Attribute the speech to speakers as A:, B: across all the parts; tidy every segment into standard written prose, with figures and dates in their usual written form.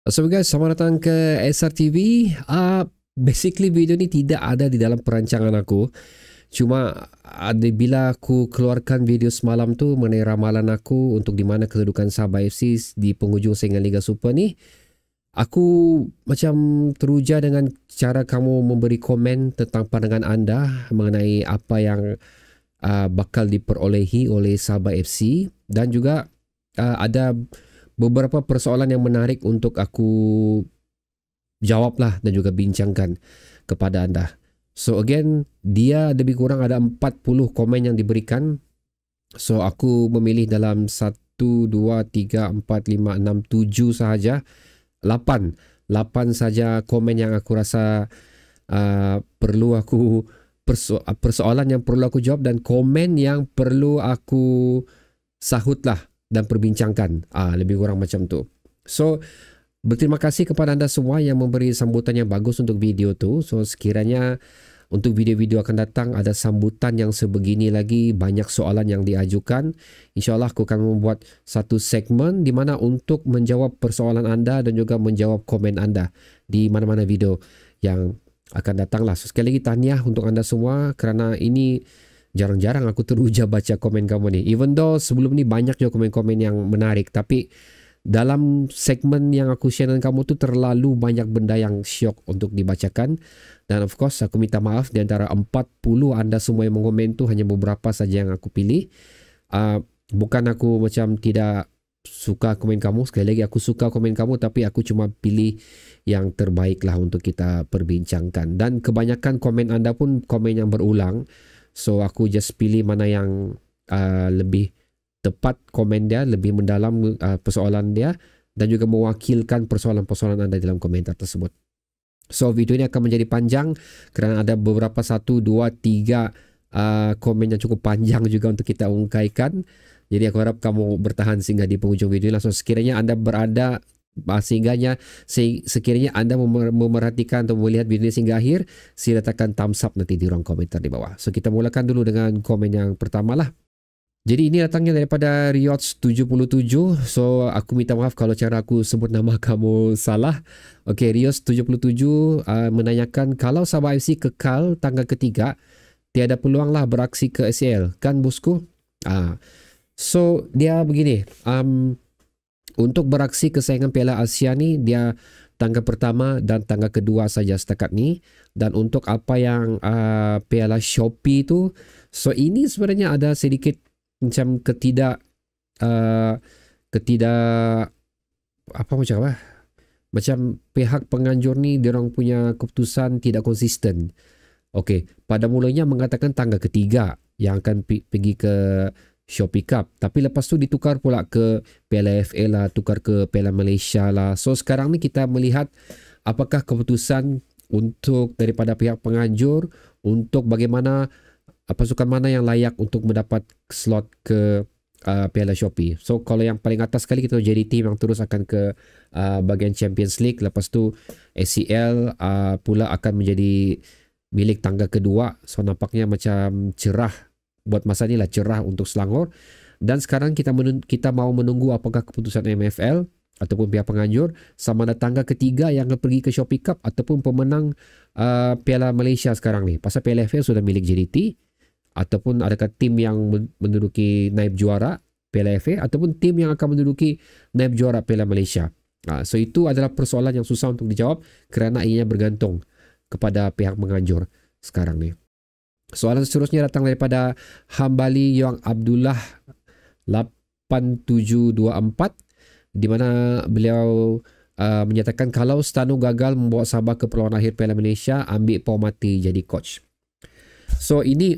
A: So guys, selamat datang ke SRTV. Basically video ni tidak ada di dalam perancangan aku. Cuma ada bila aku keluarkan video semalam tu mengenai ramalan aku untuk di mana kedudukan Sabah FC di penghujung saingan Liga Super ni, aku macam teruja dengan cara kamu memberi komen tentang pandangan anda mengenai apa yang bakal diperolehi oleh Sabah FC, dan juga ada beberapa persoalan yang menarik untuk aku jawablah dan juga bincangkan kepada anda. So again, dia lebih kurang ada 40 komen yang diberikan. So aku memilih dalam 1, 2, 3, 4, 5, 6, 7 sahaja. 8 saja komen yang aku rasa perlu aku persoalan yang perlu aku jawab, dan komen yang perlu aku sahutlah dan perbincangkan. Lebih kurang macam tu. So berterima kasih kepada anda semua yang memberi sambutan yang bagus untuk video tu. So sekiranya untuk video-video akan datang ada sambutan yang sebegini lagi, banyak soalan yang diajukan, InsyaAllah aku akan membuat satu segmen di mana untuk menjawab persoalan anda dan juga menjawab komen anda di mana-mana video yang akan datang lah. So sekali lagi tahniah untuk anda semua kerana ini jarang-jarang aku teruja baca komen kamu ni. Even though sebelum ni banyak juga komen-komen yang menarik, tapi dalam segmen yang aku share dengan kamu tu terlalu banyak benda yang syok untuk dibacakan. Dan of course aku minta maaf, di antara 40 anda semua yang mengomen tu hanya beberapa saja yang aku pilih. Bukan aku macam tidak suka komen kamu, sekali lagi aku suka komen kamu, tapi aku cuma pilih yang terbaik lah untuk kita perbincangkan. Dan kebanyakan komen anda pun komen yang berulang, so aku just pilih mana yang lebih tepat komen dia, lebih mendalam persoalan dia, dan juga mewakilkan persoalan-persoalan anda dalam komentar tersebut. So video ini akan menjadi panjang kerana ada beberapa 1, 2, 3 komen yang cukup panjang juga untuk kita ungkaikan. Jadi aku harap kamu bertahan sehingga di penghujung video ini. So sekiranya anda berada sekiranya anda memerhatikan atau melihat video ini sehingga akhir, sila tekan thumbs up nanti di ruang komentar di bawah. So kita mulakan dulu dengan komen yang pertama lah. Jadi ini datangnya daripada Riots77. So aku minta maaf kalau cara aku sebut nama kamu salah. Okay, Riots77 menanyakan, kalau Sabah FC kekal tangga ketiga, tiada peluang lah beraksi ke ACL kan bosku? So dia begini, untuk beraksi ke saingan Piala Asia ni, dia tangga pertama dan tangga kedua saja setakat ni. Dan untuk apa yang Piala Shopee tu, so ini sebenarnya ada sedikit macam macam pihak penganjur ni diorang punya keputusan tidak konsisten. Okey, pada mulanya mengatakan tangga ketiga yang akan pergi ke Shopee Cup, tapi lepas tu ditukar pula ke Piala FA lah, tukar ke Piala Malaysia lah. So sekarang ni kita melihat apakah keputusan untuk daripada pihak penganjur untuk bagaimana pasukan mana yang layak untuk mendapat slot ke Piala Shopee. So kalau yang paling atas sekali kita jadi tim yang terus akan ke bahagian Champions League. Lepas tu ACL pula akan menjadi milik tangga kedua. So nampaknya macam cerah buat masa ni lah, cerah untuk Selangor. Dan sekarang kita mau menunggu apakah keputusan MFL ataupun pihak penganjur sama ada tangga ketiga yang akan pergi ke Shopee Cup ataupun pemenang Piala Malaysia sekarang ni. Pasal Piala FA sudah milik JDT, ataupun adakah tim yang menduduki naib juara Piala FA ataupun tim yang akan menduduki naib juara Piala Malaysia. So itu adalah persoalan yang susah untuk dijawab kerana ianya bergantung kepada pihak menganjur sekarang ni. Soalan seterusnya datang daripada Hambali Yang Abdullah 8724, di mana beliau menyatakan kalau Stano gagal membawa Sabah ke peluang akhir Piala Malaysia, ambil Paul Mati jadi coach. So ini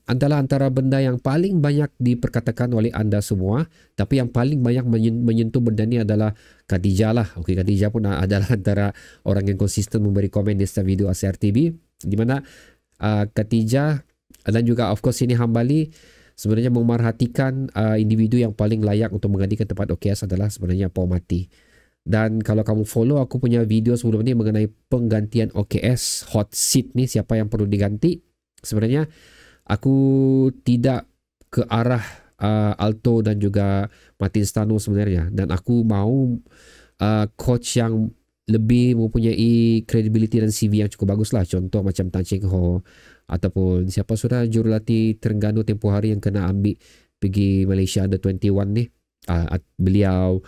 A: adalah antara benda yang paling banyak diperkatakan oleh anda semua, tapi yang paling banyak menyentuh benda ni adalah Khadijah lah. Okey, Khadijah pun adalah antara orang yang konsisten memberi komen di setiap video ACRTV, di mana Khadijah dan juga of course ini Hambali sebenarnya memerhatikan individu yang paling layak untuk menggantikan tempat OKS adalah sebenarnya Paul Mati. Dan kalau kamu follow aku punya video sebelum ni mengenai penggantian OKS hot seat ni, siapa yang perlu diganti, sebenarnya aku tidak ke arah Alto dan juga Martin Stano sebenarnya, dan aku mau coach yang lebih mempunyai credibility dan CV yang cukup bagus lah. Contoh macam Tan Cheng Ho ataupun siapa sudah jurulatih Terengganu tempoh hari yang kena ambil pergi Malaysia Under 21 ni. Beliau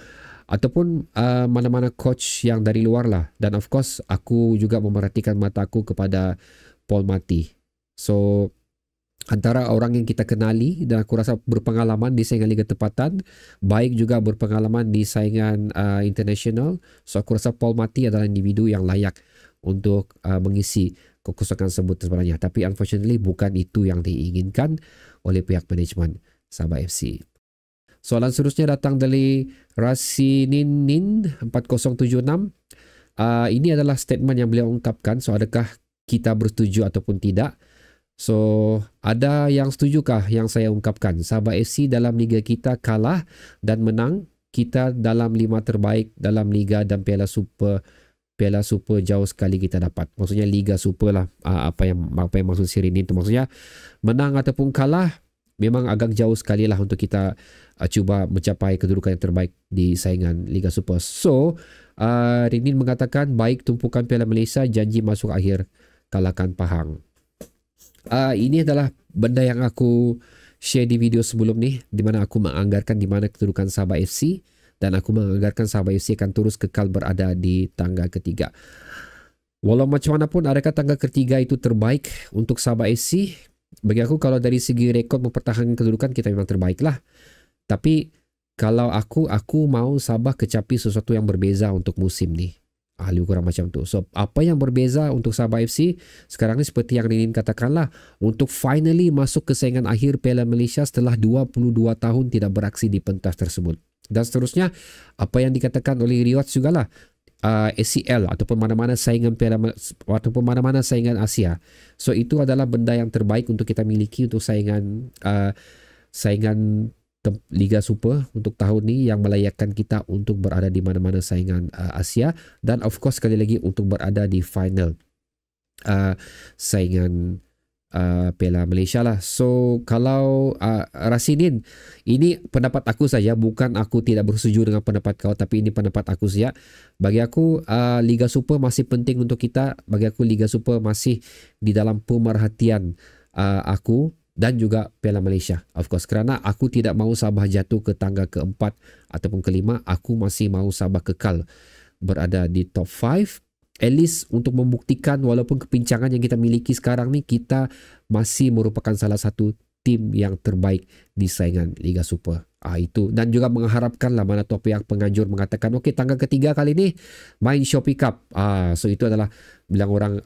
A: ataupun mana-mana coach yang dari luar lah. Dan of course aku juga memerhatikan mata aku kepada Paul Marty. So antara orang yang kita kenali dan aku rasa berpengalaman di saingan Liga Tempatan, baik juga berpengalaman di saingan international. So aku rasa Paul Marty adalah individu yang layak untuk mengisi kekosongan tersebut sebenarnya. Tapi unfortunately bukan itu yang diinginkan oleh pihak manajemen Sabah FC. Soalan seterusnya datang dari Rasinin 4076. Ini adalah statement yang beliau ungkapkan. So adakah kita bersetuju ataupun tidak? So, ada yang setujukah yang saya ungkapkan? Sabah FC dalam liga kita kalah dan menang. Kita dalam 5 terbaik dalam liga dan Piala Super jauh sekali kita dapat. Maksudnya Liga Super lah. Apa yang maksud Sirin itu? Maksudnya menang ataupun kalah memang agak jauh sekali lah untuk kita cuba mencapai kedudukan yang terbaik di saingan Liga Super. So, Rinin mengatakan baik tumpukan Piala Malaysia, janji masuk akhir kalahkan Pahang. Ini adalah benda yang aku share di video sebelum ni, di mana aku menganggarkan di mana kedudukan Sabah FC dan aku menganggarkan Sabah FC akan terus kekal berada di tangga ketiga. Walau macam mana pun, adakah tangga ketiga itu terbaik untuk Sabah FC? Bagi aku kalau dari segi rekod mempertahankan kedudukan kita memang terbaik lah. Tapi kalau aku mau Sabah kecapi sesuatu yang berbeza untuk musim ni. Lebih kurang macam tu. So, apa yang berbeza untuk Sabah FC sekarang ni seperti yang Rinin katakanlah, untuk finally masuk ke saingan akhir Piala Malaysia setelah 22 tahun tidak beraksi di pentas tersebut. Dan seterusnya, apa yang dikatakan oleh Riyad jugalah, ACL ataupun mana-mana saingan Piala ataupun mana-mana saingan Asia. So, itu adalah benda yang terbaik untuk kita miliki untuk saingan Liga Super untuk tahun ni yang melayakkan kita untuk berada di mana-mana saingan Asia dan of course sekali lagi untuk berada di final saingan Piala Malaysia lah. So kalau Rasinin, ini pendapat aku saja, bukan aku tidak bersetuju dengan pendapat kau, tapi ini pendapat aku saja. Bagi aku Liga Super masih penting untuk kita. Bagi aku Liga Super masih di dalam pemerhatian aku dan juga Piala Malaysia, of course, kerana aku tidak mahu Sabah jatuh ke tangga keempat ataupun kelima. Aku masih mahu Sabah kekal berada di top 5, at least untuk membuktikan walaupun kepincangan yang kita miliki sekarang ni, kita masih merupakan salah satu tim yang terbaik di saingan Liga Super. Itu, dan juga mengharapkanlah mana tu pihak penganjur mengatakan okey, tangga ketiga kali ni main Shopee Cup. So itu adalah bilang orang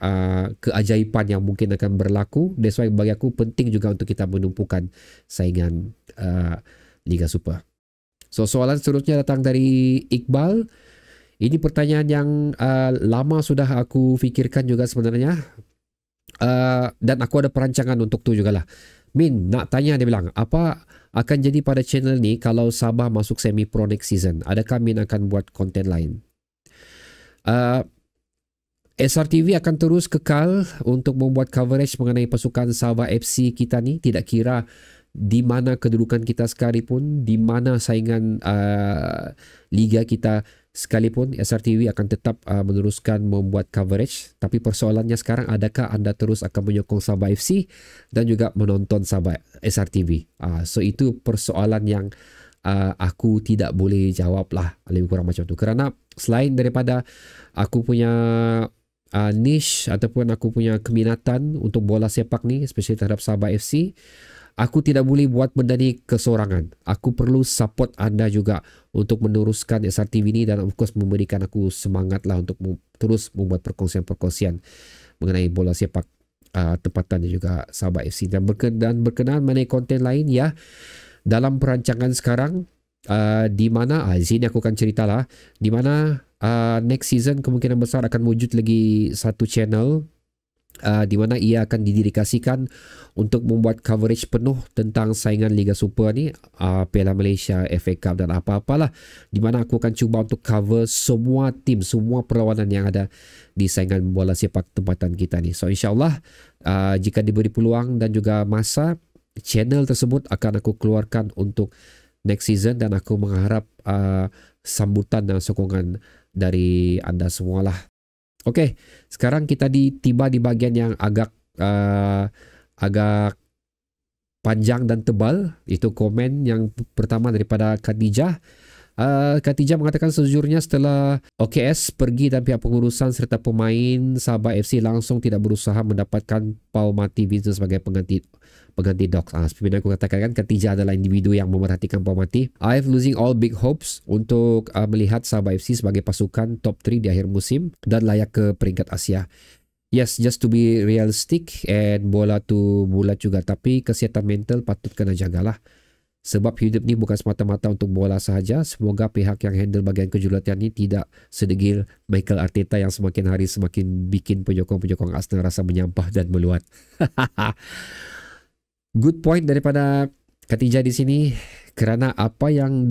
A: keajaiban yang mungkin akan berlaku. That's why bagi aku penting juga untuk kita menumpukan saingan Liga Super. So soalan seterusnya datang dari Iqbal. Ini pertanyaan yang lama sudah aku fikirkan juga sebenarnya, dan aku ada perancangan untuk tu jugalah. Min nak tanya, dia bilang, apa akan jadi pada channel ni kalau Sabah masuk semi pro next season? Adakah Min akan buat konten lain? SRTV akan terus kekal untuk membuat coverage mengenai pasukan Sabah FC kita ni, tidak kira di mana kedudukan kita sekalipun, di mana saingan liga kita sekalipun, SRTV akan tetap meneruskan membuat coverage. Tapi persoalannya sekarang, adakah anda terus akan menyokong Sabah FC dan juga menonton Sabah SRTV? So itu persoalan yang aku tidak boleh jawab lah, lebih kurang macam tu. Kerana selain daripada aku punya niche ataupun aku punya keminatan untuk bola sepak ni, especially terhadap Sabah FC, aku tidak boleh buat benda ni kesorangan. Aku perlu support anda juga untuk meneruskan SRTV ni dan of course memberikan aku semangat lah untuk terus membuat perkongsian-perkongsian mengenai bola sepak tempatan dan juga Sabah FC. Dan berkenaan mengenai konten lain, ya, dalam perancangan sekarang, di mana di sini aku akan ceritalah, di mana next season kemungkinan besar akan wujud lagi satu channel di mana ia akan didedikasikan untuk membuat coverage penuh tentang saingan Liga Super ni, Piala Malaysia, FA Cup dan apa-apalah, di mana aku akan cuba untuk cover semua tim, semua perlawanan yang ada di saingan bola sepak tempatan kita ni. So insyaAllah jika diberi peluang dan juga masa, channel tersebut akan aku keluarkan untuk next season, dan aku mengharap sambutan dan sokongan dari anda semualah. Okey, sekarang kita tiba di bahagian yang agak panjang dan tebal. Itu komen yang pertama daripada Khadijah. Khadijah mengatakan sejujurnya setelah OKS pergi dan pihak pengurusan serta pemain, Sabah FC langsung tidak berusaha mendapatkan Paul Mati Vincent sebagai pengganti Docs. Seperti aku katakan kan, Khadijah adalah individu yang memerhatikan Paul Mati. I've losing all big hopes untuk melihat Sabah FC sebagai pasukan top 3 di akhir musim dan layak ke peringkat Asia. Yes, just to be realistic, and bola tu bulat juga, tapi kesihatan mental patut kena jagalah. Sebab hidup ni bukan semata-mata untuk bola sahaja. Semoga pihak yang handle bahagian kejuratan ni tidak sedegil Mikel Arteta yang semakin hari semakin bikin penyokong-penyokong Arsenal rasa menyampah dan meluat. Good point daripada Khadijah di sini, kerana apa yang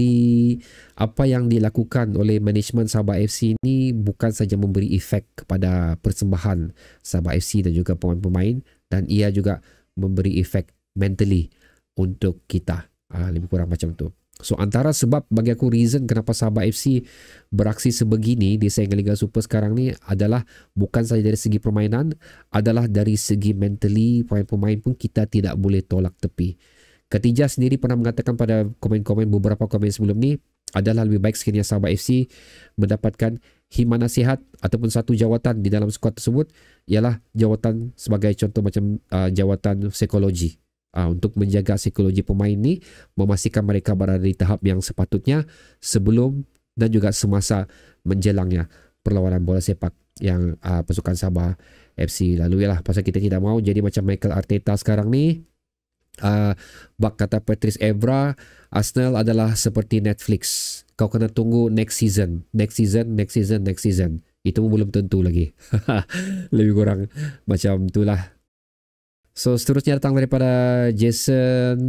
A: dilakukan oleh manajemen Sabah FC ini bukan saja memberi efek kepada persembahan Sabah FC dan juga pemain-pemain, dan ia juga memberi efek mentally untuk kita. Lebih kurang macam tu. So antara sebab bagi aku reason kenapa Sabah FC beraksi sebegini di saingan Liga Super sekarang ni adalah bukan saja dari segi permainan, adalah dari segi mentally. Pemain-pemain pun kita tidak boleh tolak tepi. Khadijah sendiri pernah mengatakan pada beberapa komen sebelum ni, adalah lebih baik sekiranya Sabah FC mendapatkan khidmat nasihat ataupun satu jawatan di dalam skuad tersebut, ialah jawatan sebagai contoh macam jawatan psikologi. Untuk menjaga psikologi pemain ni, memastikan mereka berada di tahap yang sepatutnya sebelum dan juga semasa menjelangnya perlawanan bola sepak yang pasukan Sabah FC lalui lah. Pasal kita tidak mahu jadi macam Mikel Arteta sekarang ni. Bak kata Patrice Evra, Arsenal adalah seperti Netflix. Kau kena tunggu next season. Itu belum tentu lagi. Lebih kurang macam itulah. So seterusnya datang daripada Jason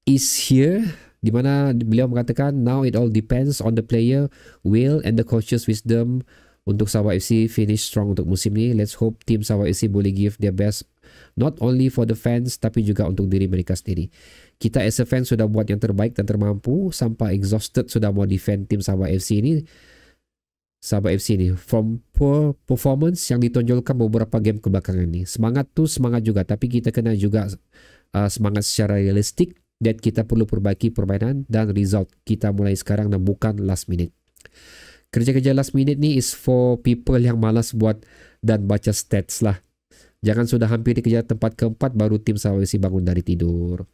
A: is here, di mana beliau mengatakan now it all depends on the player will and the coach's wisdom untuk Sabah FC finish strong untuk musim ni. Let's hope tim Sabah FC boleh give their best not only for the fans tapi juga untuk diri mereka sendiri. Kita as a fan sudah buat yang terbaik dan termampu, sampai exhausted sudah mau defend tim Sabah FC ni. From poor performance yang ditonjolkan beberapa game kebelakangan ni. Semangat tu semangat juga, tapi kita kena juga semangat secara realistik, dan kita perlu perbaiki permainan dan result kita mulai sekarang dan bukan last minute. Kerja-kerja last minute ni is for people yang malas buat dan baca stats lah. Jangan sudah hampir dikejar tempat keempat baru tim Sabah FC bangun dari tidur.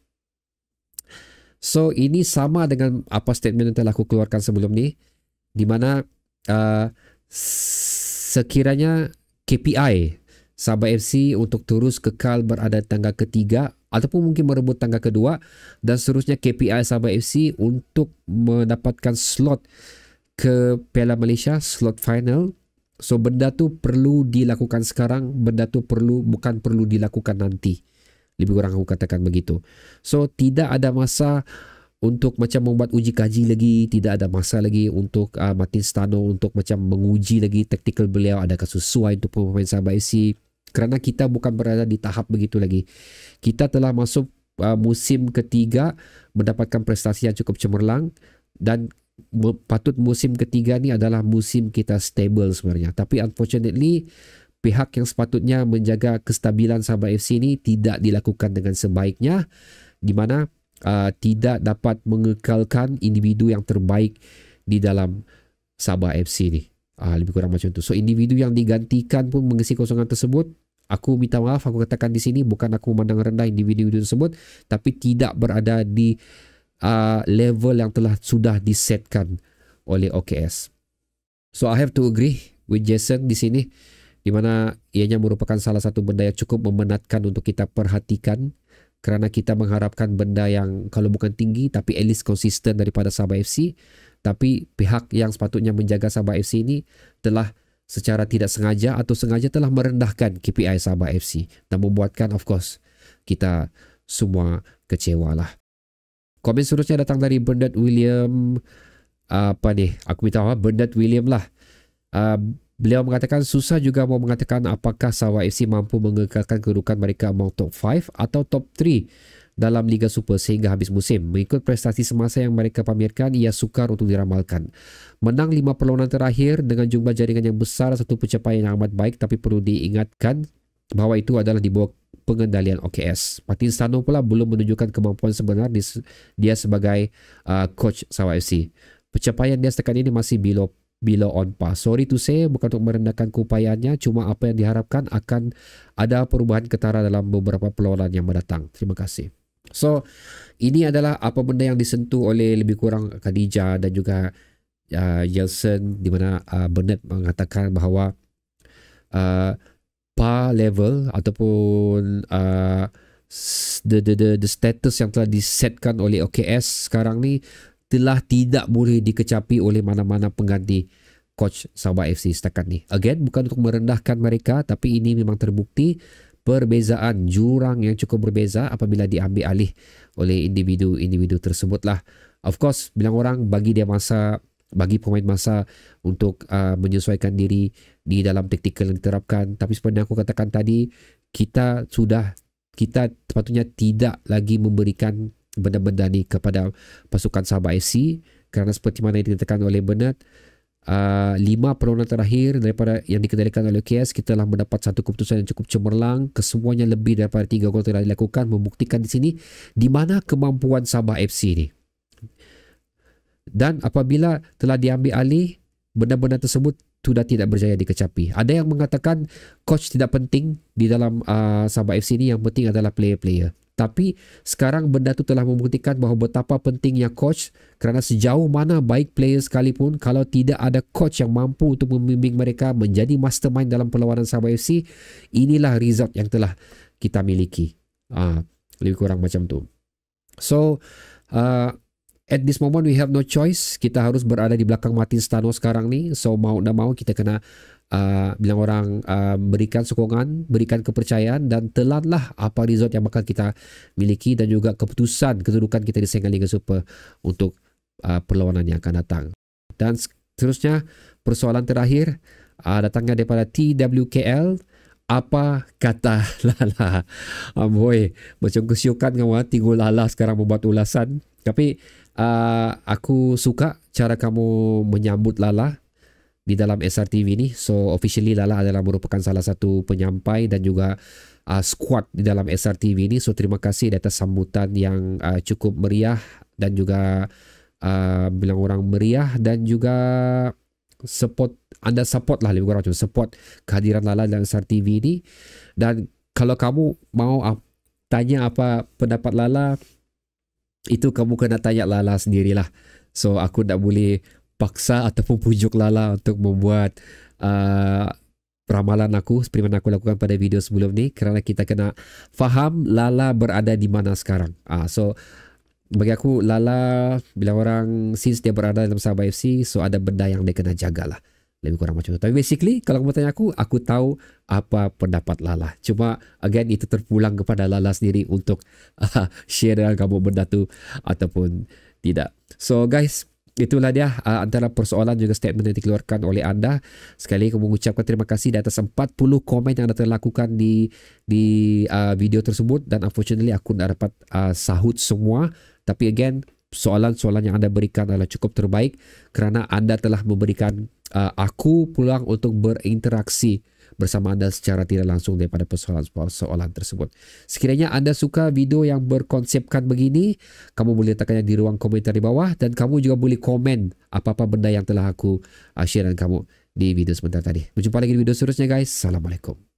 A: So ini sama dengan apa statement yang telah aku keluarkan sebelum ni, di mana sekiranya KPI Sabah FC untuk terus kekal berada tangga ketiga ataupun mungkin merebut tangga kedua, dan seterusnya KPI Sabah FC untuk mendapatkan slot ke Piala Malaysia, slot final. So benda tu perlu dilakukan sekarang, benda tu bukan perlu dilakukan nanti. Lebih kurang aku katakan begitu. So tidak ada masa untuk macam membuat uji kaji lagi, tidak ada masa lagi untuk Martin Stano untuk macam menguji lagi taktikal beliau adakah sesuai untuk pemain Sabah FC, kerana kita bukan berada di tahap begitu lagi. Kita telah masuk musim ketiga mendapatkan prestasi yang cukup cemerlang, dan patut musim ketiga ni adalah musim kita stable sebenarnya. Tapi unfortunately pihak yang sepatutnya menjaga kestabilan Sabah FC ni tidak dilakukan dengan sebaiknya, di mana tidak dapat mengekalkan individu yang terbaik di dalam Sabah FC ni. Lebih kurang macam tu. So individu yang digantikan pun mengisi kosongan tersebut. Aku minta maaf, aku katakan di sini bukan aku memandang rendah individu tersebut, tapi tidak berada di level yang telah sudah disetkan oleh OKS. So I have to agree with Jason di sini, di mana ianya merupakan salah satu benda yang cukup memenatkan untuk kita perhatikan, kerana kita mengharapkan benda yang kalau bukan tinggi tapi at least konsisten daripada Sabah FC. Tapi pihak yang sepatutnya menjaga Sabah FC ini telah secara tidak sengaja atau sengaja telah merendahkan KPI Sabah FC dan membuatkan of course kita semua kecewa lah. Komen seterusnya datang dari Bernard William. Aku minta maaf, Bernard William lah. Beliau mengatakan susah juga mau mengatakan apakah Sabah FC mampu mengekalkan kedudukan mereka among top 5 atau top 3 dalam Liga Super sehingga habis musim. Mengikut prestasi semasa yang mereka pamerkan, ia sukar untuk diramalkan. Menang 5 perlawanan terakhir dengan jumlah jaringan yang besar, satu pencapaian yang amat baik, tapi perlu diingatkan bahawa itu adalah di bawah pengendalian OKS. Martin Stano pula belum menunjukkan kemampuan sebenar dia sebagai coach Sabah FC. Pencapaian dia setakat ini masih below on par. Sorry to say, bukan untuk merendahkan keupayaannya, cuma apa yang diharapkan akan ada perubahan ketara dalam beberapa perlawanan yang mendatang. Terima kasih. So, ini adalah apa benda yang disentuh oleh lebih kurang Khadijah dan juga Yelson, di mana Bernard mengatakan bahawa par level ataupun the status yang telah disetkan oleh OKS sekarang ni telah tidak boleh dikecapi oleh mana-mana pengganti coach Sabah FC setakat ni. Again, bukan untuk merendahkan mereka, tapi ini memang terbukti perbezaan jurang yang cukup berbeza apabila diambil alih oleh individu-individu tersebutlah. Of course, bilang orang bagi pemain masa untuk menyesuaikan diri di dalam taktikal yang diterapkan. Tapi seperti yang aku katakan tadi, kita sepatutnya tidak lagi memberikan benda-benda ni kepada pasukan Sabah FC, kerana seperti mana yang dikatakan oleh Bernard, 5 perlawanan terakhir daripada yang dikendalikan oleh OKS, kita telah mendapat satu keputusan yang cukup cemerlang. Kesemuanya lebih daripada 3 gol telah dilakukan, membuktikan di sini di mana kemampuan Sabah FC ni. Dan apabila telah diambil alih, benda-benda tersebut sudah tidak berjaya dikecapi. Ada yang mengatakan coach tidak penting di dalam Sabah FC ni, yang penting adalah player-player. Tapi sekarang benda tu telah membuktikan bahawa betapa pentingnya coach, kerana sejauh mana baik player sekalipun, kalau tidak ada coach yang mampu untuk membimbing mereka menjadi mastermind dalam perlawanan Sabah FC, inilah result yang telah kita miliki. Lebih kurang macam tu. So, at this moment we have no choice. Kita harus berada di belakang Martin Stano sekarang ni. So mau tak mau kita kena bilang orang berikan sokongan, berikan kepercayaan, dan telanlah apa result yang bakal kita miliki dan juga keputusan kedudukan kita di saingan Liga Super untuk perlawanan yang akan datang. Dan seterusnya, persoalan terakhir datangnya daripada TWKL. Apa kata Lala? Boy, macam kesyukan kamu tinggal Lala sekarang membuat ulasan. Tapi aku suka cara kamu menyambut Lala di dalam SRTV ni. So officially Lala adalah merupakan salah satu penyampai dan juga squad di dalam SRTV ni. So terima kasih atas sambutan yang cukup meriah dan juga bilang orang meriah, dan juga anda support lah, lebih kurang macam support kehadiran Lala dalam SRTV ni. Dan kalau kamu mau tanya apa pendapat Lala, itu kamu kena tanya Lala sendirilah. So aku tak boleh paksa ataupun pujuk Lala untuk membuat ramalan aku seperti mana aku lakukan pada video sebelum ni, kerana kita kena faham Lala berada di mana sekarang. So bagi aku, Lala bila orang since dia berada dalam Sabah FC, so ada benda yang dia kena jagalah. Lebih kurang macam tu. Tapi basically kalau kamu tanya aku tahu apa pendapat Lala. Cuma again, itu terpulang kepada Lala sendiri untuk share dengan kamu benda tu ataupun tidak. So guys, itulah dia antara persoalan juga statement yang dikeluarkan oleh anda. Sekali lagi aku mengucapkan terima kasih di atas 40 komen yang anda telah lakukan di video tersebut, dan unfortunately aku tak dapat sahut semua. Tapi again, soalan-soalan yang anda berikan adalah cukup terbaik, kerana anda telah memberikan aku peluang untuk berinteraksi bersama anda secara tidak langsung daripada persoalan-persoalan tersebut. Sekiranya anda suka video yang berkonsepkan begini, kamu boleh letakkannya di ruang komentar di bawah, dan kamu juga boleh komen apa-apa benda yang telah aku share dengan kamu di video sebentar tadi. Berjumpa lagi di video seterusnya guys. Assalamualaikum.